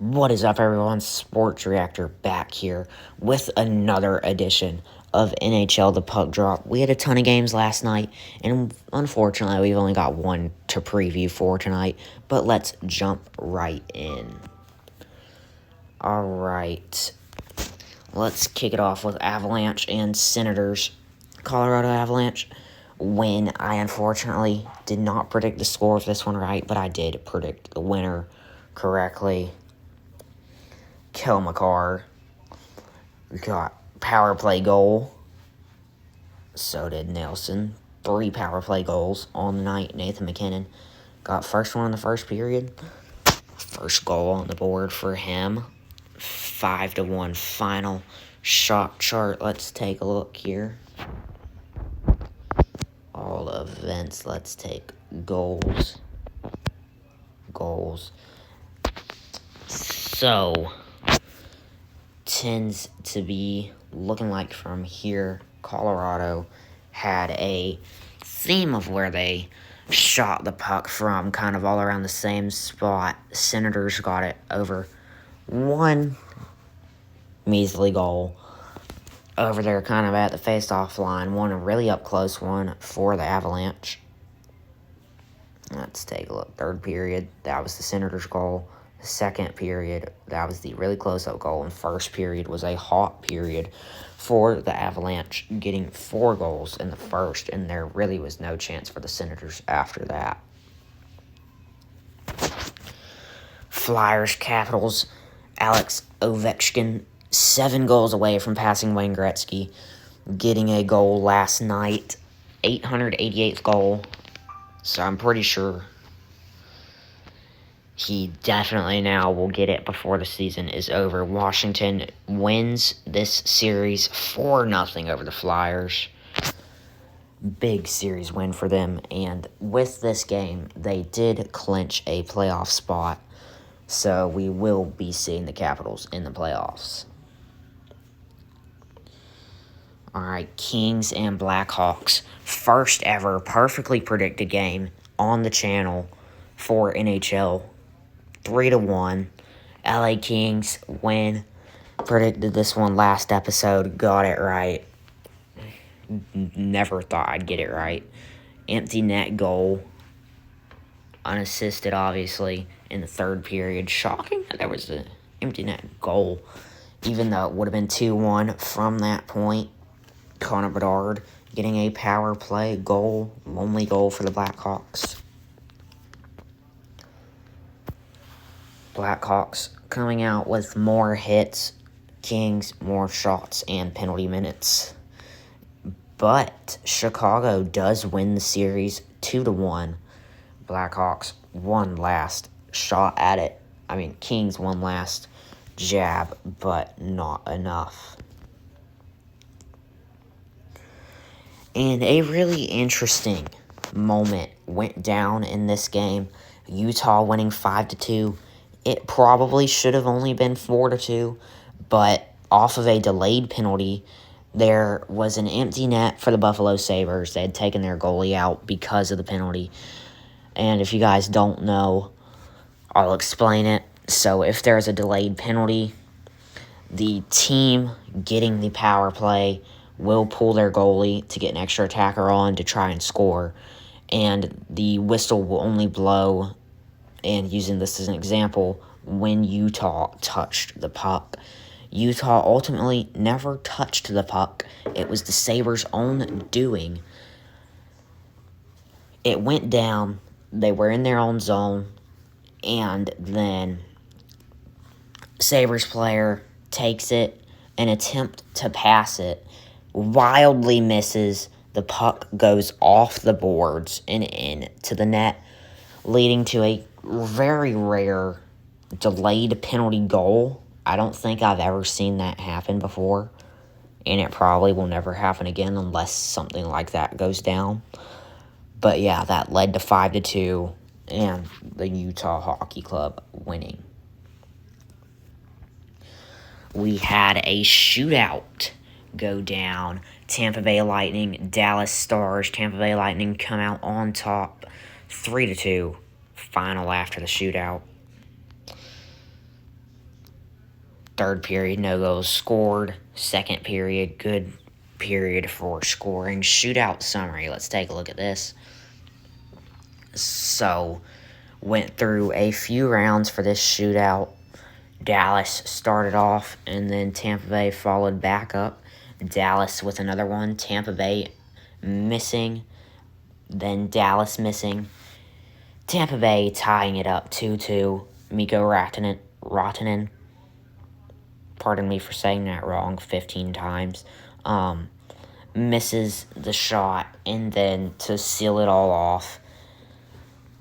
What is up, everyone? Sports Reactor back here with another edition of NHL The Puck Drop. We had a ton of games last night, and unfortunately, we've only got one to preview for tonight, but let's jump right in. Alright, let's kick it off with Avalanche and Senators. Colorado Avalanche win. I unfortunately did not predict the score of this one right, but I did predict the winner correctly. Kel McCarr got power play goal. So did Nelson. 3 power play goals on the night. Nathan McKinnon got first one in the first period. First goal on the board for him. 5-1 final shot chart. Let's take a look here. All events. Let's take goals. So tends to be looking like from here, Colorado had a theme of where they shot the puck from, kind of all around the same spot. Senators got it over one measly goal over there, kind of at the face-off line. One a really up-close one for the Avalanche. Let's take a look. Third period, that was the Senators' goal. Second period, that was the really close-up goal, and first period was a hot period for the Avalanche, getting 4 goals in the first, and there really was no chance for the Senators after that. Flyers, Capitals, Alex Ovechkin, 7 goals away from passing Wayne Gretzky, getting a goal last night, 888th goal, so I'm pretty sure he definitely now will get it before the season is over. Washington wins this series 4-0 over the Flyers. Big series win for them. And with this game, they did clinch a playoff spot. So we will be seeing the Capitals in the playoffs. Alright, Kings and Blackhawks. First ever perfectly predicted game on the channel for NHL. 3-1. LA Kings win. Predicted this one last episode. Got it right. Never thought I'd get it right. Empty net goal. Unassisted, obviously, in the third period. Shocking that there was an empty net goal. Even though it would have been 2-1 from that point. Connor Bedard getting a power play goal. Only goal for the Blackhawks. Blackhawks coming out with more hits, Kings more shots and penalty minutes. But Chicago does win the series 2-1. Blackhawks won last shot at it. Kings won last jab, but not enough. And a really interesting moment went down in this game. Utah winning 5-2. It probably should have only been 4-2, but off of a delayed penalty, there was an empty net for the Buffalo Sabres. They had taken their goalie out because of the penalty. And if you guys don't know, I'll explain it. So if there's a delayed penalty, the team getting the power play will pull their goalie to get an extra attacker on to try and score. And the whistle will only blow, and using this as an example, when Utah touched the puck. Utah ultimately never touched the puck. It was the Sabres' own doing. It went down. They were in their own zone. And then Sabres player takes it, an attempt to pass it, wildly misses. The puck goes off the boards and into the net, leading to a very rare delayed penalty goal. I don't think I've ever seen that happen before, and it probably will never happen again unless something like that goes down. But yeah, that led to 5-2 and the Utah Hockey Club winning. We had a shootout go down. Tampa Bay Lightning, Dallas Stars. Tampa Bay Lightning come out on top 3-2. Final after the shootout. Third period, no goals scored. Second period, good period for scoring. Shootout summary. Let's take a look at this. So, went through a few rounds for this shootout. Dallas started off, and then Tampa Bay followed back up. Dallas with another one. Tampa Bay missing. Then Dallas missing. Tampa Bay tying it up 2-2. Mikko Rantanen, pardon me for saying that wrong 15 times, misses the shot, and then to seal it all off,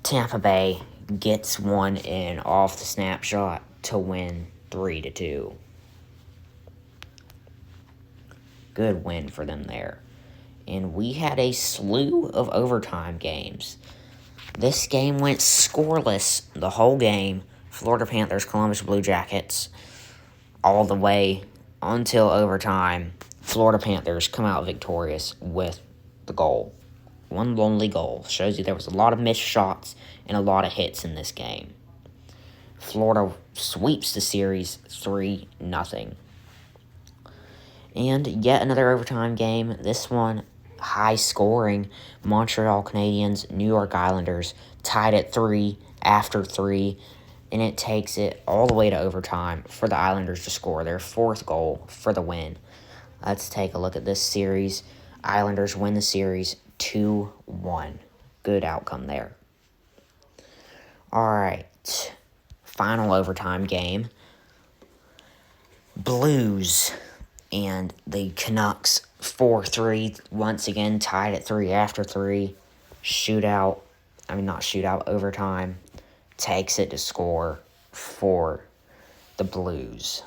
Tampa Bay gets one in off the snapshot to win 3-2. Good win for them there. And we had a slew of overtime games. This game went scoreless the whole game. Florida Panthers, Columbus Blue Jackets, all the way until overtime. Florida Panthers come out victorious with the goal. One lonely goal. Shows you there was a lot of missed shots and a lot of hits in this game. Florida sweeps the series 3-0. And yet another overtime game. This one, high scoring. Montreal Canadiens, New York Islanders tied at 3 after 3. And it takes it all the way to overtime for the Islanders to score their fourth goal for the win. Let's take a look at this series. Islanders win the series 2-1. Good outcome there. All right. Final overtime game. Blues and the Canucks 4-3. Once again tied at 3 after 3. Overtime. Takes it to score for the Blues.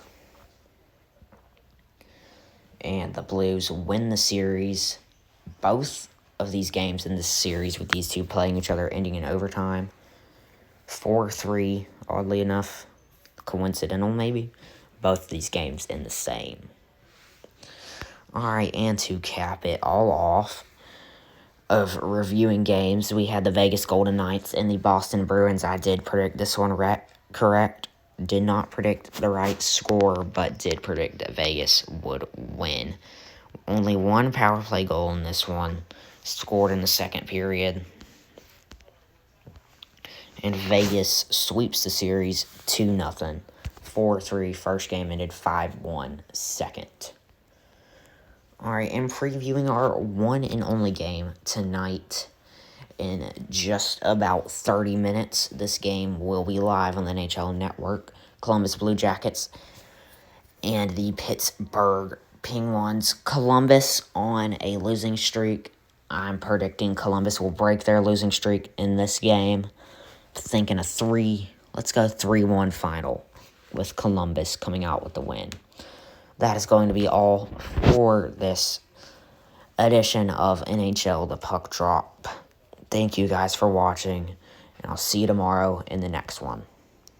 And the Blues win the series. Both of these games in this series with these two playing each other ending in overtime. 4-3, oddly enough. Coincidental, maybe. Both of these games in the same. Alright, and to cap it all off of reviewing games, we had the Vegas Golden Knights and the Boston Bruins. I did predict this one correct. Did not predict the right score, but did predict that Vegas would win. Only one power play goal in this one, scored in the second period. And Vegas sweeps the series 2-0. 4-3 first game ended 5-1 second. Alright, and previewing our one and only game tonight in just about 30 minutes. This game will be live on the NHL Network. Columbus Blue Jackets and the Pittsburgh Penguins. Columbus on a losing streak. I'm predicting Columbus will break their losing streak in this game. Thinking let's go 3-1 final with Columbus coming out with the win. That is going to be all for this edition of NHL The Puck Drop. Thank you guys for watching, and I'll see you tomorrow in the next one.